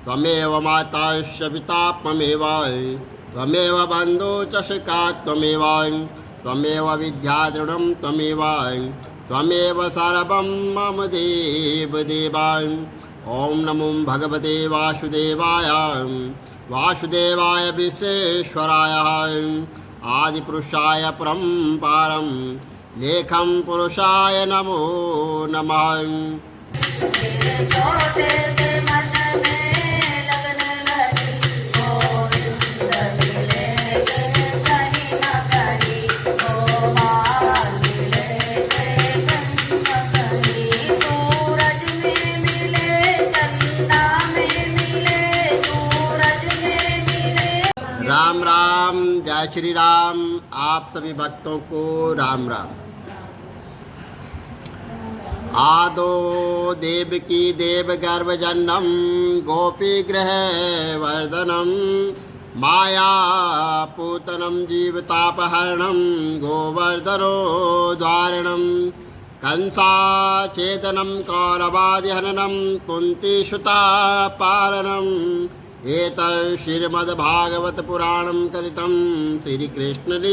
त्वमेव माताश्च पिता त्वमेव त्वमेव बन्धो च सखा त्वमेव त्वमेव विद्याधृढं त्वमेव त्वमेव सर्वं मम देव देवाय। ओम नमो भगवते वासुदेवाय वासुदेवाय विश्वेश्वराय आदिपुरुषाय परम्परं लेखं पुरुषाय नमो नमः। राम राम, जय श्री राम। आप सभी भक्तों को राम राम। आदो देवकी देव गर्भ जन्नम गोपी गृह वर्धनम माया पूतनम जीवतापहरणम गोवर्धनो द्वारणम कंसा चेतनम कौरवादिहननम कुंती सुता पालनम एतत् श्रीमद्भागवत पुराणं कथितं श्रीकृष्णलीलामृतं।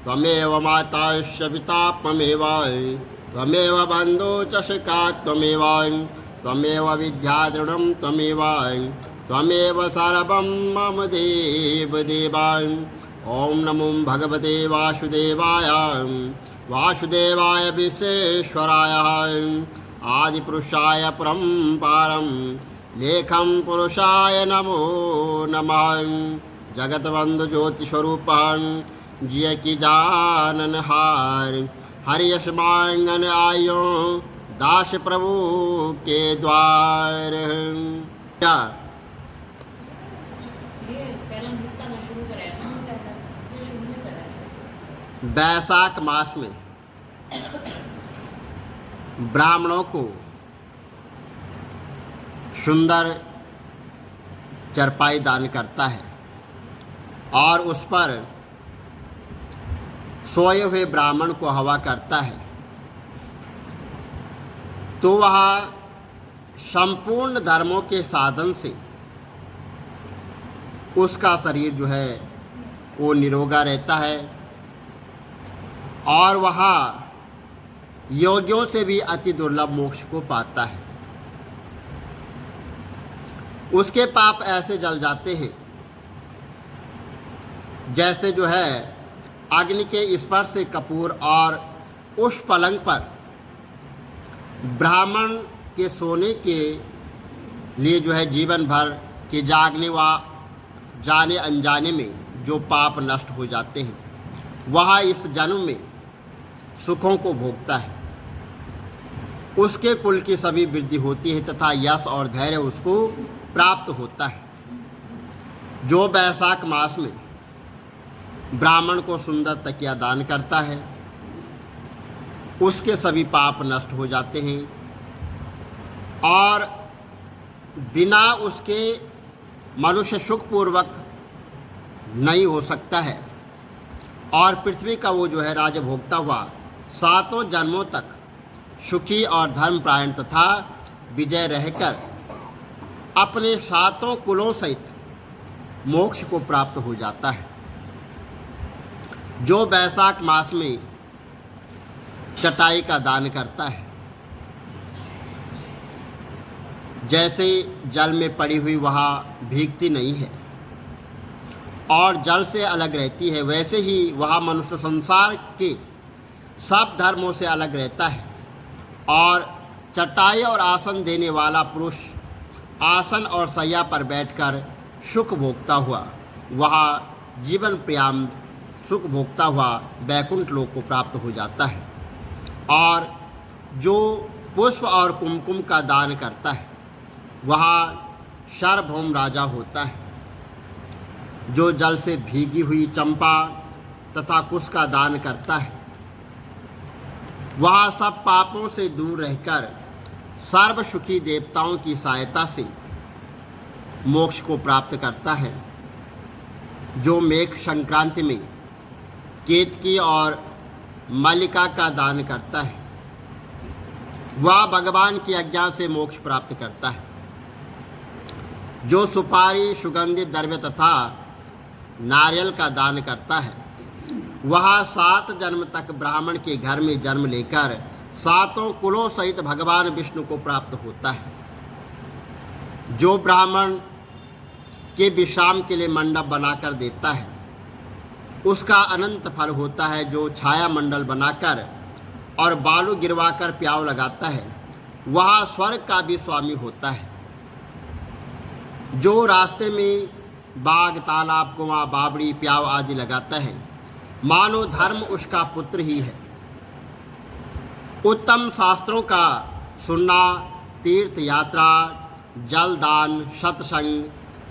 त्वमेव माताश्च पिता त्वमेव त्वमेव बन्धो च सखा त्वमेव त्वमेव विद्याधृढं त्वमेव त्वमेव सर्वं मम देव देवाय। ओम नमो भगवते वासुदेवाय वासुदेवाय विश्वेश्वराय आदिपुरुषाय परम्परं लेखं पुरुषाय नमो नमः। जगतबंधु ज्योति स्वरूपं जिय की जानन हार हरियश मांगन आयो दास प्रभु के द्वार। बैसाख मास में ब्राह्मणों को सुंदर चरपाई दान करता है और उस पर सोए हुए ब्राह्मण को हवा करता है, तो वह संपूर्ण धर्मों के साधन से उसका शरीर जो है वो निरोगा रहता है और वह योगियों से भी अति दुर्लभ मोक्ष को पाता है। उसके पाप ऐसे जल जाते हैं जैसे जो है अग्नि के स्पर्श से कपूर और उस पलंग पर ब्राह्मण के सोने के लिए जो है जीवन भर के जागने व जाने अनजाने में जो पाप नष्ट हो जाते हैं, वह इस जन्म में सुखों को भोगता है। उसके कुल की सभी वृद्धि होती है तथा यश और धैर्य उसको प्राप्त होता है। जो बैसाख मास में ब्राह्मण को सुंदर तकिया दान करता है, उसके सभी पाप नष्ट हो जाते हैं और बिना उसके मनुष्य सुखपूर्वक नहीं हो सकता है और पृथ्वी का वो जो है राज्य भोगता हुआ 7 जन्मों तक सुखी और धर्मपरायण तथा विजय रहकर अपने 7 कुलों सहित मोक्ष को प्राप्त हो जाता है। जो बैसाख मास में चटाई का दान करता है, जैसे जल में पड़ी हुई वह भीगती नहीं है और जल से अलग रहती है, वैसे ही वह मनुष्य संसार के सब धर्मों से अलग रहता है और चटाई और आसन देने वाला पुरुष आसन और शैया पर बैठकर सुख भोगता हुआ वह जीवन पर्यंत सुख भोगता हुआ वैकुंठ लोक को प्राप्त हो जाता है। और जो पुष्प और कुमकुम का दान करता है वह सार्वभौम राजा होता है। जो जल से भीगी हुई चंपा तथा कुश का दान करता है वह सब पापों से दूर रहकर सर्व सुखी देवताओं की सहायता से मोक्ष को प्राप्त करता है। जो मेघ संक्रांति में केतकी और मल्लिका का दान करता है वह भगवान की आज्ञा से मोक्ष प्राप्त करता है। जो सुपारी, सुगंधित द्रव्य तथा नारियल का दान करता है वह 7 जन्म तक ब्राह्मण के घर में जन्म लेकर 7 कुलों सहित भगवान विष्णु को प्राप्त होता है। जो ब्राह्मण के विश्राम के लिए मंडप बनाकर देता है उसका अनंत फल होता है। जो छाया मंडल बनाकर और बालू गिरवाकर प्याव लगाता है वह स्वर्ग का भी स्वामी होता है। जो रास्ते में बाग, तालाब, कुआं, बावड़ी, प्याव आदि लगाता है मानो धर्म उसका पुत्र ही है। उत्तम शास्त्रों का सुनना, तीर्थ यात्रा, जल दान, सत्संग,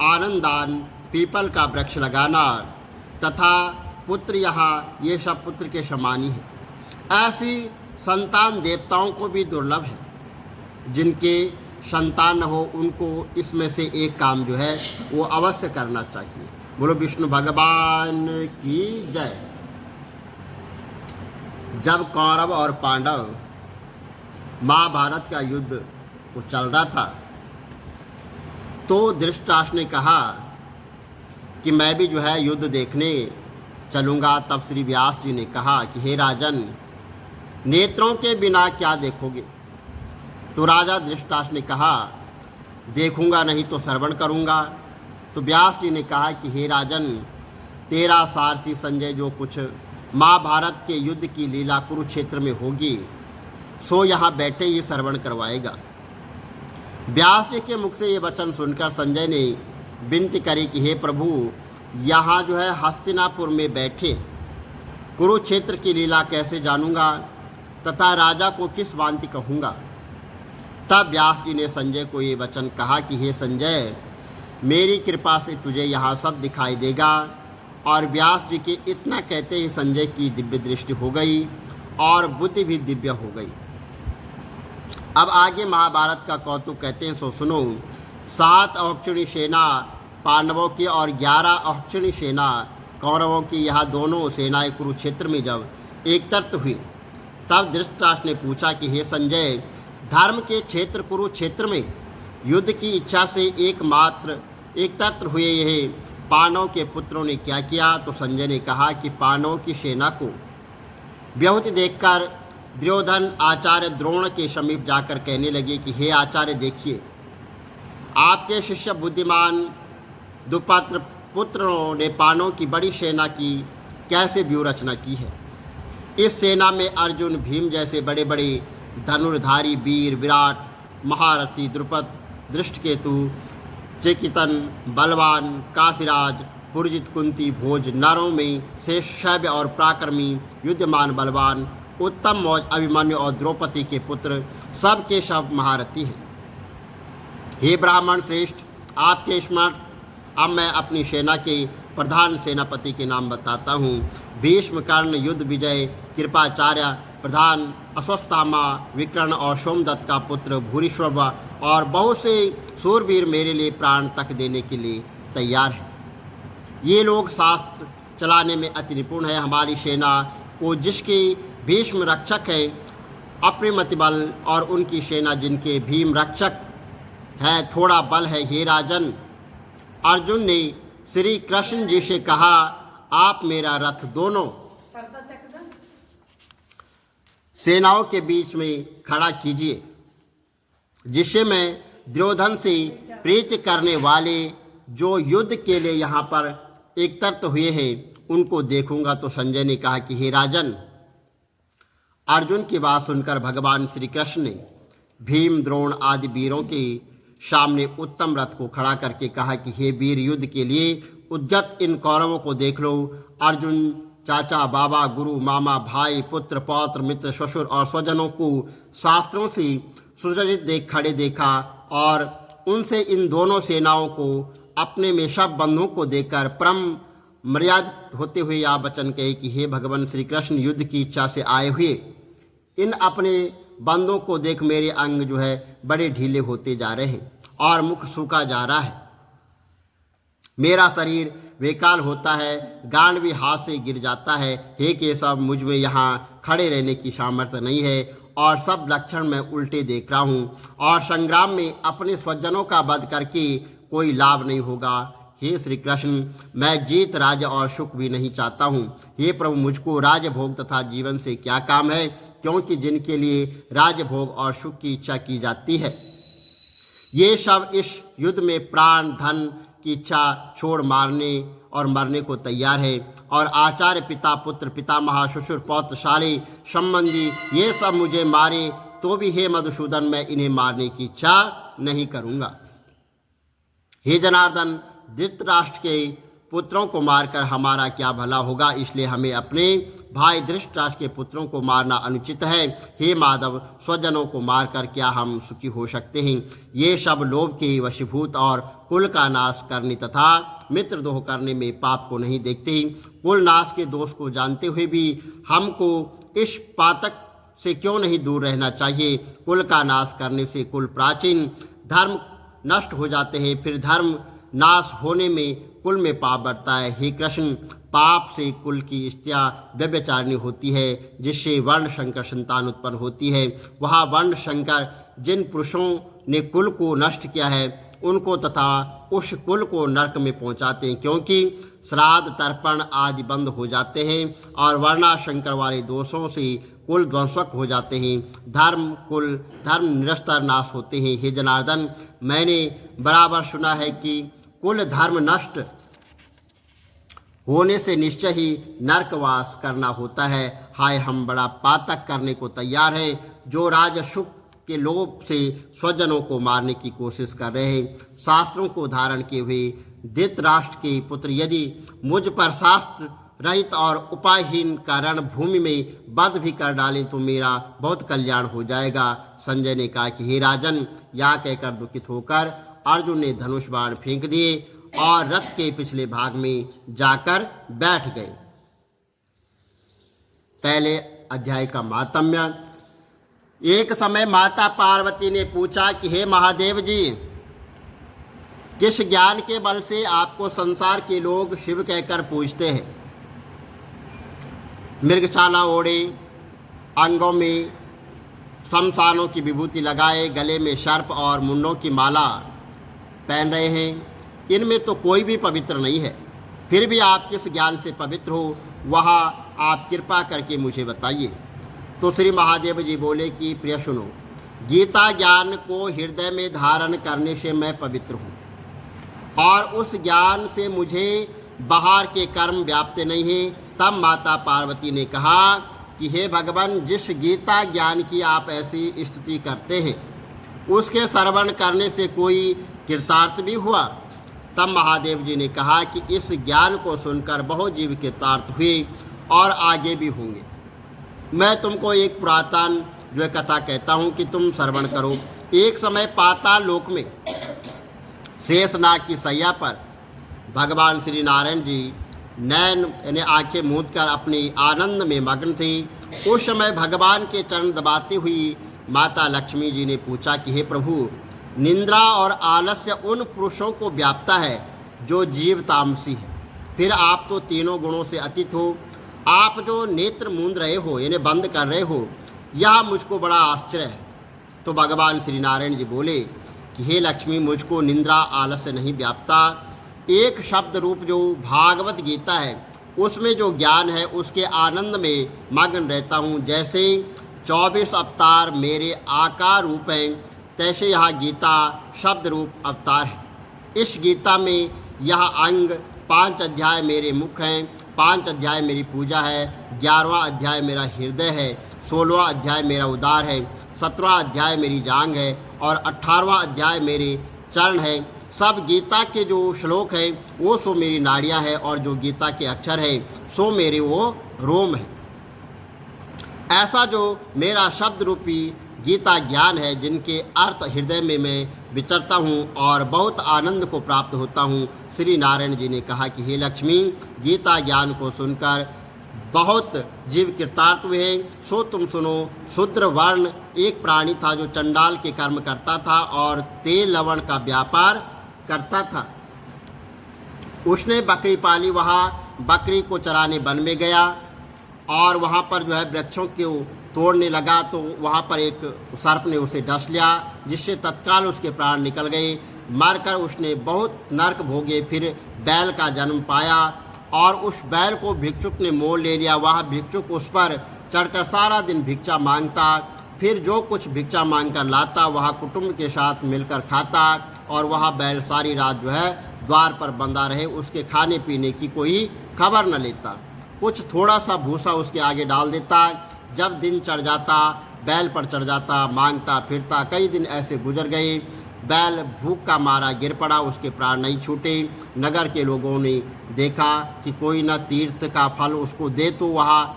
आनंद दान, पीपल का वृक्ष लगाना तथा पुत्र यहाँ ये सब पुत्र के समान ही है। ऐसी संतान देवताओं को भी दुर्लभ है। जिनके संतान न हो उनको इसमें से एक काम जो है वो अवश्य करना चाहिए। बोलो विष्णु भगवान की जय। जब कौरव और पांडव महाभारत का युद्ध वो चल रहा था तो धृतराष्ट्र ने कहा कि मैं भी जो है युद्ध देखने चलूँगा। तब श्री व्यास जी ने कहा कि हे राजन, नेत्रों के बिना क्या देखोगे? तो राजा धृतराष्ट्र ने कहा देखूंगा नहीं तो श्रवण करूंगा। तो व्यास जी ने कहा कि हे राजन, तेरा सारथी संजय जो कुछ महाभारत के युद्ध की लीला कुरुक्षेत्र में होगी सो यहाँ बैठे ही श्रवण करवाएगा। व्यास जी के मुख से ये वचन सुनकर संजय ने विनती करी कि हे प्रभु, यहाँ जो है हस्तिनापुर में बैठे कुरुक्षेत्र की लीला कैसे जानूंगा तथा राजा को किस भांति कहूँगा। तब व्यास जी ने संजय को ये वचन कहा कि हे संजय, मेरी कृपा से तुझे यहाँ सब दिखाई देगा। और व्यास जी के इतना कहते ही संजय की दिव्य दृष्टि हो गई और बुद्धि भी दिव्य हो गई। अब आगे महाभारत का कौतुक कहते हैं सो सुनो। 7 अक्षुणी सेना पांडवों की और 11 अक्षुणी सेना कौरवों की, यह दोनों सेनाएं कुरुक्षेत्र में जब एकत्र हुई तब धृतराष्ट्र ने पूछा कि हे संजय, धर्म के क्षेत्र कुरुक्षेत्र में युद्ध की इच्छा से एकमात्र एकत्र हुए यह पांडवों के पुत्रों ने क्या किया? तो संजय ने कहा कि पांडवों की सेना को व्यूहति देखकर दुर्योधन आचार्य द्रोण के समीप जाकर कहने लगे कि हे आचार्य, देखिए आपके शिष्य बुद्धिमान दुपत्र पुत्रों ने पांडवों की बड़ी सेना की कैसे व्यूह रचना की है। इस सेना में अर्जुन, भीम जैसे बड़े बड़े धनुर्धारी वीर, विराट, महारथी, द्रुपद, दृष्टकेतु, चेकितन, बलवान, काशीराज, पुरजित, कुंती, भोज, नरों में शेष, शैव्य और पराक्रमी, युद्धमान, बलवान, उत्तम मौज, अभिमन्यु और द्रौपदी के पुत्र सब के सब महारथी हैं। हे ब्राह्मण श्रेष्ठ, आपके स्मरण अब मैं अपनी सेना के प्रधान सेनापति के नाम बताता हूँ। भीष्म, कर्ण, युद्ध विजय, कृपाचार्य, प्रधान, अश्वत्थामा, विकर्ण और सोमदत्त का पुत्र भूरिश्रव और बहुत से सूरवीर मेरे लिए प्राण तक देने के लिए तैयार हैं। ये लोग शास्त्र चलाने में अति निपुण है। हमारी सेना को जिसके भीष्म रक्षक हैं अप्रतिम बल और उनकी सेना जिनके भीम रक्षक है थोड़ा बल है। हे राजन, अर्जुन ने श्री कृष्ण जी से कहा आप मेरा रथ दोनों सेनाओं के बीच में खड़ा कीजिए जिससे मैं दुर्योधन से प्रीति करने वाले जो युद्ध के लिए यहाँ पर एकत्र हुए हैं उनको देखूंगा। तो संजय ने कहा कि हे राजन, अर्जुन की बात सुनकर भगवान श्री कृष्ण ने भीम, द्रोण आदि वीरों के सामने उत्तम रथ को खड़ा करके कहा कि हे वीर, युद्ध के लिए उद्यत इन कौरवों को देख लो। अर्जुन चाचा, बाबा, गुरु, मामा, भाई, पुत्र, पौत्र, मित्र, ससुर और स्वजनों को शास्त्रों से सुसज्जित देख खड़े देखा और उनसे इन दोनों सेनाओं को अपने में सब बंधुओं को देखकर परम मर्यादित होते हुए यह वचन कहे कि हे भगवान श्री कृष्ण, युद्ध की इच्छा से आए हुए इन अपने बंधुओं को देख मेरे अंग जो है बड़े ढीले होते जा रहे हैं और मुख सूखा जा रहा है। मेरा शरीर बेकाल होता है, गांड भी हाथ से गिर जाता है। हे केशव, मुझ में यहाँ खड़े रहने की सामर्थ्य नहीं है और सब लक्षण मैं उल्टे देख रहा हूँ और संग्राम में अपने स्वजनों का वध करके कोई लाभ नहीं होगा। हे श्री कृष्ण, मैं जीत, राज्य और सुख भी नहीं चाहता हूँ। हे प्रभु, मुझको राजभोग तथा जीवन से क्या काम है, क्योंकि जिनके लिए राजभोग और सुख की इच्छा की जाती है ये सब इस युद्ध में प्राण धन की इच्छा छोड़ मारने और मरने को तैयार है। और आचार्य, पिता, पुत्र, पितामह, ससुर, पौत्र, साले, संबंधी ये सब मुझे मारे तो भी हे मधुसूदन, मैं इन्हें मारने की इच्छा नहीं करूँगा। हे जनार्दन, धृतराष्ट्र के पुत्रों को मारकर हमारा क्या भला होगा, इसलिए हमें अपने भाई धृतराष्ट्र के पुत्रों को मारना अनुचित है। हे माधव, स्वजनों को मारकर क्या हम सुखी हो सकते हैं? ये सब लोभ के वशीभूत और कुल का नाश करने तथा मित्रद्रोह करने में पाप को नहीं देखते। कुल नाश के दोष को जानते हुए भी हमको इस पातक से क्यों नहीं दूर रहना चाहिए? कुल का नाश करने से कुल प्राचीन धर्म नष्ट हो जाते हैं, फिर धर्म नाश होने में कुल में पाप बढ़ता है। हे कृष्ण, पाप से कुल की स्त्रियां व्यभिचारिणी होती है, जिससे वर्ण शंकर संतान उत्पन्न होती है। वह वर्ण शंकर जिन पुरुषों ने कुल को नष्ट किया है उनको तथा उस कुल को नरक में पहुंचाते हैं, क्योंकि श्राद्ध तर्पण आदि बंद हो जाते हैं और वर्णाशंकर वाले दोषों से कुल ध्वंसक हो जाते हैं। धर्म निरस्तर नाश होते हैं। हे जनार्दन, मैंने बराबर सुना है कि कुल धर्म नष्ट होने से निश्चय ही नरकवास करना होता है। हाय, हम बड़ा पातक करने को तैयार हैं, जो राजसुख के लोभ से स्वजनों को मारने की कोशिश कर रहे हैं। शास्त्रों को धारण किए हुए धृतराष्ट्र के पुत्र यदि मुझ पर शास्त्र रहित और उपायहीन कारण भूमि में वध भी कर डालें तो मेरा बहुत कल्याण हो जाएगा। संजय ने कहा कि हे राजन, यह कहकर दुखित होकर अर्जुन ने धनुष बाण फेंक दिए और रथ के पिछले भाग में जाकर बैठ गए। पहले अध्याय का मातम्य। एक समय माता पार्वती ने पूछा कि हे महादेव जी, किस ज्ञान के बल से आपको संसार के लोग शिव कहकर पूजते हैं? मृगशाला ओढ़े, अंगों में शमशानों की विभूति लगाए, गले में सर्प और मुंडों की माला पहन रहे हैं, इनमें तो कोई भी पवित्र नहीं है। फिर भी आप किस ज्ञान से पवित्र हो, वह आप कृपा करके मुझे बताइए। तो श्री महादेव जी बोले कि प्रिय सुनो, गीता ज्ञान को हृदय में धारण करने से मैं पवित्र हूँ और उस ज्ञान से मुझे बाहर के कर्म व्याप्त नहीं हैं। तब माता पार्वती ने कहा कि हे भगवान, जिस गीता ज्ञान की आप ऐसी स्तुति करते हैं उसके श्रवण करने से कोई कृतार्थ भी हुआ? तब महादेव जी ने कहा कि इस ज्ञान को सुनकर बहुत जीव कृतार्थ हुए और आगे भी होंगे। मैं तुमको एक पुरातन जो कथा कहता हूँ कि तुम श्रवण करो। एक समय पाताल लोक में शेषनाग की सैया पर भगवान श्री नारायण जी नैन यानी आंखें मूंद कर अपनी आनंद में मग्न थे। उस समय भगवान के चरण दबाती हुई माता लक्ष्मी जी ने पूछा कि हे प्रभु, निंद्रा और आलस्य उन पुरुषों को व्याप्ता है जो जीव तामसी है, फिर आप तो तीनों गुणों से अतीत हो। आप जो नेत्र मूंद रहे हो यानी बंद कर रहे हो, यह मुझको बड़ा आश्चर्य है। तो भगवान श्री नारायण जी बोले कि हे लक्ष्मी, मुझको निंद्रा आलस्य नहीं व्याप्ता। एक शब्द रूप जो भागवत गीता है उसमें जो ज्ञान है उसके आनंद में मग्न रहता हूँ। जैसे 24 अवतार मेरे आकार रूप हैं, तैसे यह गीता शब्द रूप अवतार है। इस गीता में यह अंग 5 अध्याय मेरे मुख हैं, 5 अध्याय मेरी पूजा है, 11वां अध्याय मेरा हृदय है, 16वां अध्याय मेरा उदार है, 17वां अध्याय मेरी जांग है और 18वां अध्याय मेरे चरण है। सब गीता के जो श्लोक हैं वो सो मेरी नाड़ियाँ हैं और जो गीता के अक्षर हैं सो मेरे वो रोम है। ऐसा जो मेरा शब्द रूपी गीता ज्ञान है, जिनके अर्थ हृदय में मैं विचरता हूँ और बहुत आनंद को प्राप्त होता हूँ। श्री नारायण जी ने कहा कि हे लक्ष्मी, गीता ज्ञान को सुनकर बहुत जीव कृतार्थ हुए हैं। सो तुम सुनो। शूद्र वर्ण एक प्राणी था जो चंडाल के कर्म करता था और तेल लवण का व्यापार करता था। उसने बकरी पाली, वहाँ बकरी को चराने वन में गया और वहाँ पर जो है वृक्षों को तोड़ने लगा तो वहाँ पर एक सर्प ने उसे डस लिया, जिससे तत्काल उसके प्राण निकल गए। मारकर उसने बहुत नरक भोगे, फिर बैल का जन्म पाया और उस बैल को भिक्षुक ने मोल ले लिया। वह भिक्षुक उस पर चढ़कर सारा दिन भिक्षा मांगता, फिर जो कुछ भिक्षा मांगकर लाता वह कुटुंब के साथ मिलकर खाता और वह बैल सारी रात जो है द्वार पर बंधा रहे, उसके खाने पीने की कोई खबर न लेता। कुछ थोड़ा सा भूसा उसके आगे डाल देता। जब दिन चढ़ जाता बैल पर चढ़ जाता, मांगता फिरता। कई दिन ऐसे गुजर गए। बैल भूख का मारा गिर पड़ा, उसके प्राण नहीं छूटे। नगर के लोगों ने देखा कि कोई न तीर्थ का फल उसको दे, तो वह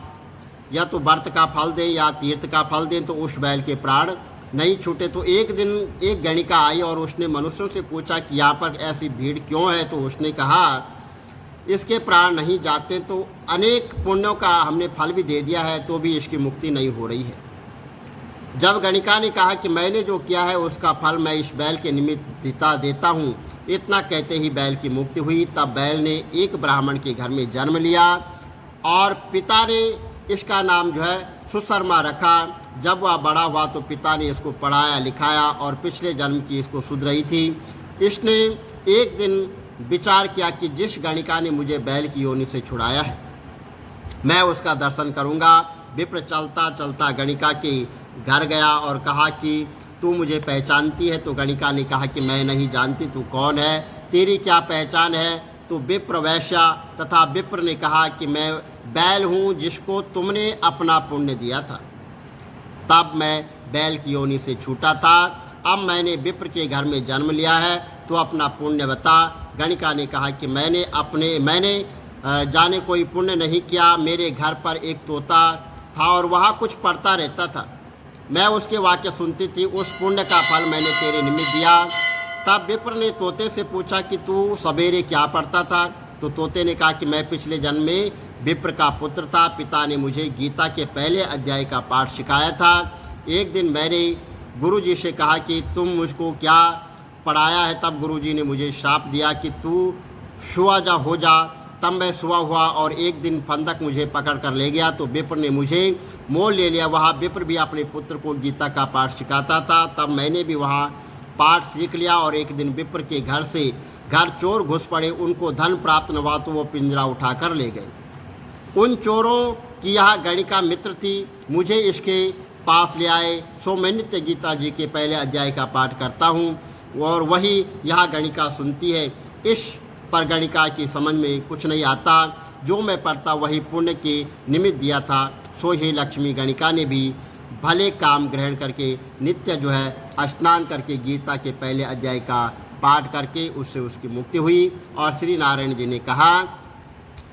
या तो व्रत का फल दें या तीर्थ का फल दें, तो उस बैल के प्राण नहीं छूटे। तो एक दिन एक गणिका आई और उसने मनुष्यों से पूछा कि यहाँ पर ऐसी भीड़ क्यों है। तो उसने कहा इसके प्राण नहीं जाते, तो अनेक पुण्यों का हमने फल भी दे दिया है तो भी इसकी मुक्ति नहीं हो रही है। जब गणिका ने कहा कि मैंने जो किया है उसका फल मैं इस बैल के निमित्त देता हूँ, इतना कहते ही बैल की मुक्ति हुई। तब बैल ने एक ब्राह्मण के घर में जन्म लिया और पिता ने इसका नाम जो है सुशर्मा रखा। जब वह बड़ा हुआ तो पिता ने इसको पढ़ाया लिखाया और पिछले जन्म की इसको सुध रही थी। इसने एक दिन विचार किया कि जिस गणिका ने मुझे बैल की योनि से छुड़ाया है मैं उसका दर्शन करूंगा। विप्र चलता चलता गणिका के घर गया और कहा कि तू मुझे पहचानती है। तो गणिका ने कहा कि मैं नहीं जानती, तू कौन है, तेरी क्या पहचान है। तो विप्र वैश्या तथा विप्र ने कहा कि मैं बैल हूँ जिसको तुमने अपना पुण्य दिया था, तब मैं बैल की योनि से छूटा था। अब मैंने विप्र के घर में जन्म लिया है, तो अपना पुण्य बता। गणिका ने कहा कि मैंने जाने कोई पुण्य नहीं किया। मेरे घर पर एक तोता था और वहाँ कुछ पढ़ता रहता था, मैं उसके वाक्य सुनती थी, उस पुण्य का फल मैंने तेरे निमित्त दिया। तब विप्र ने तोते से पूछा कि तू सवेरे क्या पढ़ता था। तो तोते ने कहा कि मैं पिछले जन्म में विप्र का पुत्र था, पिता ने मुझे गीता के पहले अध्याय का पाठ सिखाया था। एक दिन मैंने गुरुजी से कहा कि तुम मुझको क्या पढ़ाया है। तब गुरुजी ने मुझे शाप दिया कि तू सुआ जा हो जा। तब मैं सुआ हुआ और एक दिन फंदक मुझे पकड़ कर ले गया, तो विप्र ने मुझे मोल ले लिया। वहाँ विप्र भी अपने पुत्र को गीता का पाठ सिखाता था। तब मैंने भी वहाँ पाठ सीख लिया और एक दिन विप्र के घर चोर घुस पड़े। उनको धन प्राप्त न हुआ तो वो पिंजरा उठाकर ले गए। उन चोरों की यह गणिका मित्र थी, मुझे इसके पास ले आए। सो मैं नित्य गीता जी के पहले अध्याय का पाठ करता हूँ और वही यह गणिका सुनती है। इस पर गणिका की समझ में कुछ नहीं आता। जो मैं पढ़ता वही पुण्य के निमित्त दिया था। सो ही लक्ष्मी गणिका ने भी भले काम ग्रहण करके नित्य जो है स्नान करके गीता के पहले अध्याय का पाठ करके उससे उसकी मुक्ति हुई। और श्री नारायण जी ने कहा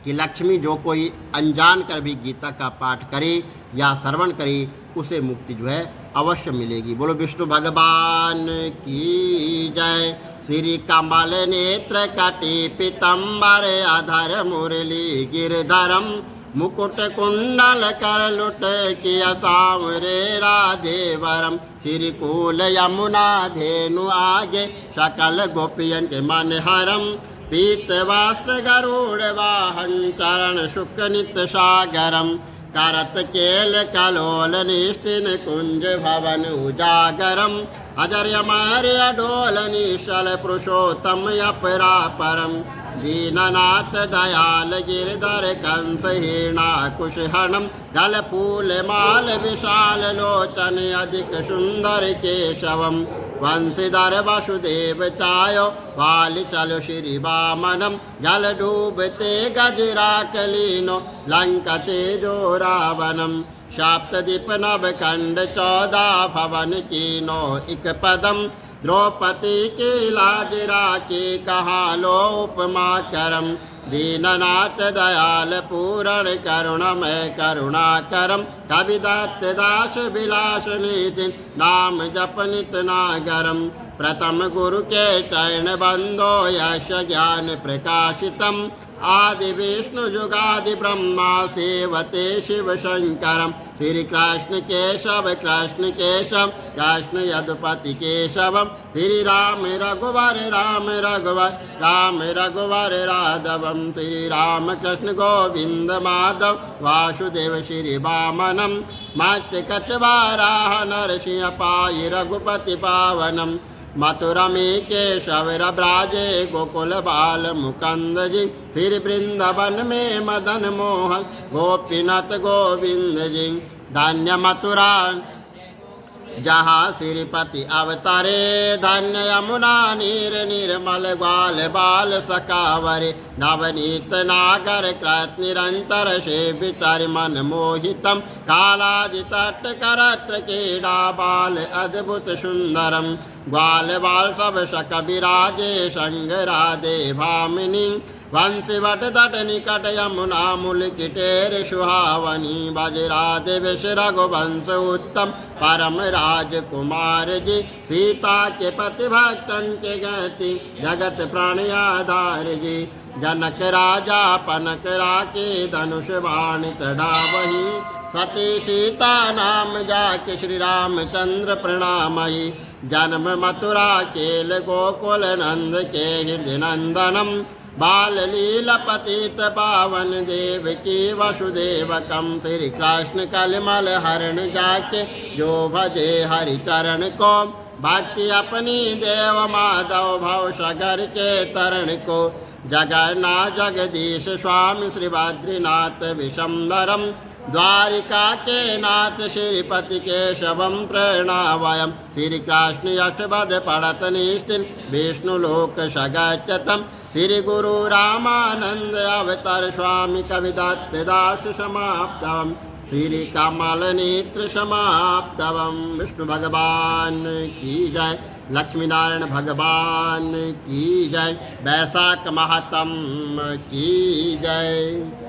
कि लक्ष्मी जो कोई अनजान कर भी गीता का पाठ करे या श्रवण करे उसे मुक्ति जो है अवश्य मिलेगी। बोलो विष्णु भगवान की जय। श्री कमल नेत्र कटी पीतम्बर अधर मुरली गिरधरम मुकुट कुंडल कर लुट किया सांवरे राधे वरम। श्री कूल यमुना धेनु आगे सकल गोपियन के मन हरम। पीत वस्त्र गरुड़ वाहन चरण शुक नित्य सागरम। करत केल कलोल निस्तिन कुंज भवन उजागरम। अजर अमर अडोल निशल पुरुषोत्तम अपरा परम। दीननाथ दयाल गिरधर कंस हीना कुशहनम। गल फूल माल विशाल लोचन अधिक सुंदर केशवम। वंशीधर वसुदेव चायो वाल चलो श्री वामनम। जल डूबते गजरा कलीनो लंका चेजो रावणम। सप्तदीप नव खंड 14 भवन कीनो इक पदम। द्रौपदी की लाज राखे कहा लो उपमा करम। दीननाथ दयाल पूरण करुणमय करुणा करम। कविदत्त दास विलास नितिन नाम जप नित नागरम। प्रथम गुरु के चरण बंदो यश ज्ञान प्रकाशितम। आदि विष्णु जुगादि ब्रह्मा सेवते शिव शंकरम। श्री कृष्ण केशव कृष्ण केशव कृष्ण यदुपति केशवम। श्री राम रघुवर राम रघुवर राम रघुवर राघवम। श्री राम कृष्ण गोविंद माधव वासुदेव श्री वामनम। मत्स्य कच्छवाराह नरसिंह पाहि रघुपति पावनम। मथुरा में केशव ब्राजे गोकुल बाल मुकुंद जी। श्री वृंदावन में मदन मोहन गोपीनाथ गोविंद जी। धन्य मथुरा जहाँ श्रीपति अवतरे। धन्य यमुना नीर निर्मल ग्वाल बाल सकावरे। नवनीत नागर कृत निरंतर से विचार मन मोहितम। कालादि तट करत्र क्रीड़ा बाल अद्भुत सुंदरम। ग्वाल बाल सब सक विराजे संग राधे भामिनी। वंशी वट तट निकट यमुना मूल किटेर सुहावनी। बज राधे विष रघुवंश उत्तम परम राजकुमार जी। सीता के पति भक्तन के गति जगत प्राण आधार जी। जनक राजा पनक राके धनुष बाण चढ़ावही। सती सीता नाम जाके श्री रामचंद्र प्रणामही। जन्म मथुरा केल गोकुल नंद के हृदय नंदनम। बाल लीला पतित पावन देव की वसुदेवकम। श्री कृष्ण कलमल हरण जाके जो भजे हरि चरण को। भक्ति अपनी देव माधव भव सागर के तरण को। जगन्नाथ जगदीश स्वामी श्री बद्रीनाथ विशंबरम। द्वारिका के नाथ श्रीपति केशवम प्रणवायम। श्री कृष्ण अष्टपद पढ़त निस्तिल विष्णु लोक सगच्छतम। श्री गुरु रामानंद अवतार स्वामी कविदत्त दास समाप्तम। श्री कमल नेत्र समाप्तवम। विष्णु भगवान की जय। लक्ष्मी नारायण भगवान की जय। वैशाख महात्म की जय।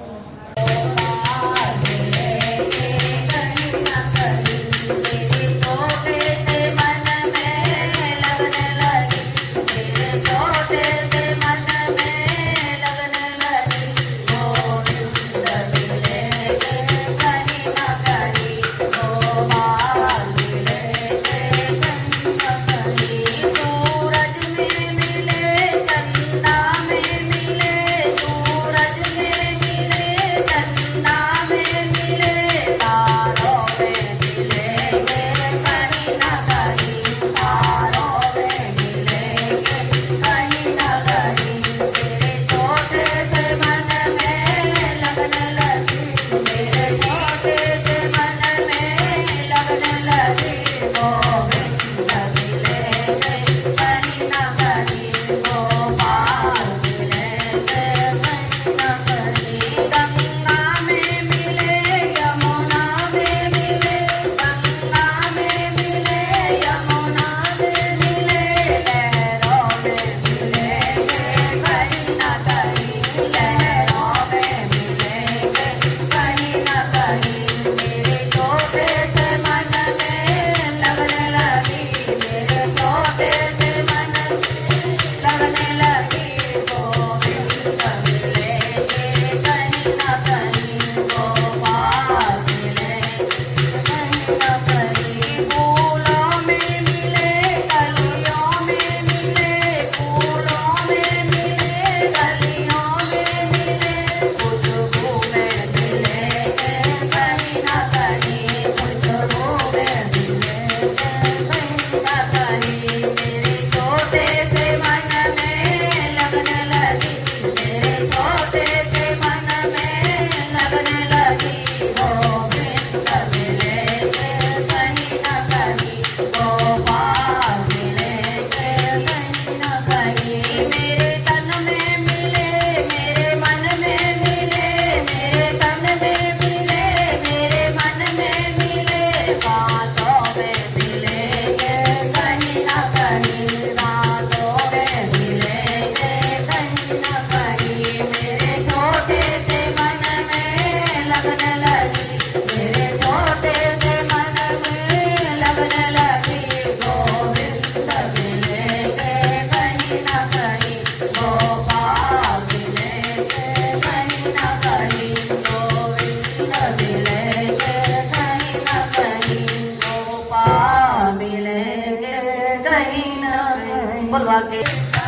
रे